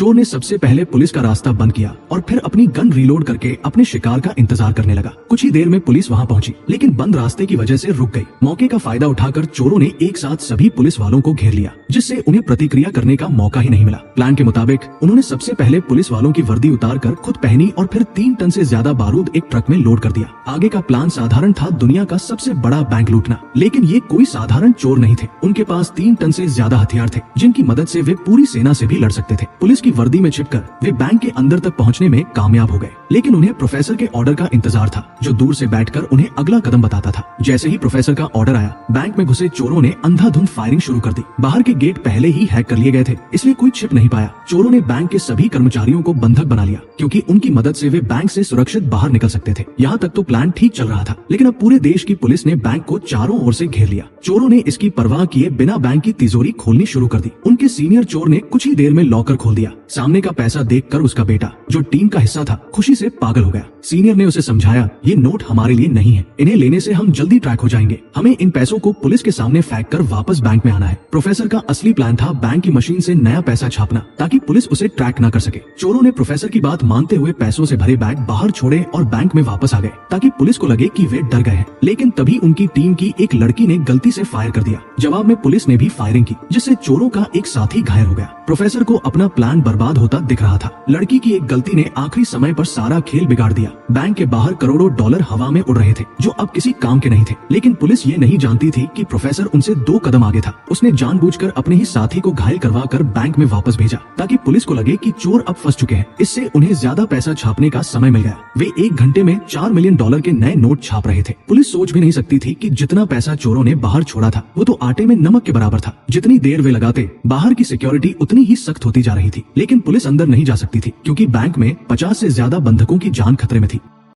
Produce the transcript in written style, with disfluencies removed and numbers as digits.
चोर ने सबसे पहले पुलिस का रास्ता बंद किया और फिर अपनी गन रीलोड करके अपने शिकार का इंतजार करने लगा। कुछ ही देर में पुलिस वहां पहुंची, लेकिन बंद रास्ते की वजह से रुक गई। मौके का फायदा उठाकर चोरों ने एक साथ सभी पुलिस वालों को घेर लिया, जिससे उन्हें प्रतिक्रिया करने का मौका ही नहीं मिला। प्लान के मुताबिक उन्होंने सबसे पहले पुलिस वालों की वर्दी उतारकर खुद पहनी और फिर 3 टन से ज्यादा बारूद एक ट्रक में लोड कर दिया। आगे का प्लान साधारण था, दुनिया का सबसे बड़ा बैंक लूटना। लेकिन ये कोई साधारण चोर नहीं थे। उनके पास 3 टन से ज्यादा हथियार थे, जिनकी मदद से वे पूरी सेना से भी लड़ सकते थे। पुलिस की वर्दी में छिपकर वे बैंक के अंदर तक पहुंचने में कामयाब हो गए, लेकिन उन्हें प्रोफेसर के ऑर्डर का इंतजार था, जो दूर से बैठकर उन्हें अगला कदम बताता था। जैसे ही प्रोफेसर का ऑर्डर आया, बैंक में घुसे चोरों ने अंधाधुंध फायरिंग शुरू कर दी। बाहर के गेट पहले ही हैक कर लिए गए थे, इसलिए कोई छिप नहीं पाया। चोरों ने बैंक के सभी कर्मचारियों को बंधक बना लिया, क्योंकि उनकी मदद से वे बैंक से सुरक्षित बाहर निकल सकते थे। यहाँ तक तो प्लान ठीक चल रहा था, लेकिन अब पूरे देश की पुलिस ने बैंक को चारों ओर से घेर लिया। चोरों ने इसकी परवाह किए बिना बैंक की तिजोरी खोलनी शुरू कर दी। उनके सीनियर चोर ने कुछ ही देर में लॉकर खोल दिया। सामने का पैसा देखकर उसका बेटा, जो टीम का हिस्सा था, खुशी से पागल हो गया। सीनियर ने उसे समझाया, ये नोट हमारे लिए नहीं है, इन्हें लेने से हम जल्दी ट्रैक हो जाएंगे। हमें इन पैसों को पुलिस के सामने फेंक कर वापस बैंक में आना है। प्रोफेसर का असली प्लान था बैंक की मशीन से नया पैसा छापना, ताकि पुलिस उसे ट्रैक न कर सके। चोरों ने प्रोफेसर की बात मानते हुए पैसों से भरे बैग बाहर छोड़े और बैंक में वापस आ गए, ताकि पुलिस को लगे कि वे डर गए हैं। लेकिन तभी उनकी टीम की एक लड़की ने गलती से फायर कर दिया। जवाब में पुलिस ने भी फायरिंग की, जिससे चोरों का एक साथी घायल हो गया। प्रोफेसर को अपना प्लान बर्बाद होता दिख रहा था। लड़की की एक गलती ने आखिरी समय पर सारा खेल बिगाड़ दिया। बैंक के बाहर करोड़ों डॉलर हवा में उड़ रहे थे, जो अब किसी काम के नहीं थे। लेकिन पुलिस ये नहीं जानती थी कि प्रोफेसर उनसे 2 कदम आगे था। उसने जानबूझकर अपने ही साथी को घायल करवाकर बैंक में वापस भेजा, ताकि पुलिस को लगे कि चोर अब फंस चुके हैं। इससे उन्हें ज्यादा पैसा छापने का समय मिल गया। वे 1 घंटे में $4 मिलियन के नए नोट छाप रहे थे। पुलिस सोच भी नहीं सकती थी कि जितना पैसा चोरों ने बाहर छोड़ा था, वो तो आटे में नमक के बराबर था। जितनी देर वे लगाते, बाहर की सिक्योरिटी उतनी ही सख्त होती जा रही थी। लेकिन पुलिस अंदर नहीं जा सकती थी, क्योंकि बैंक में 50 से ज्यादा बंधकों की जान खतरे में थी।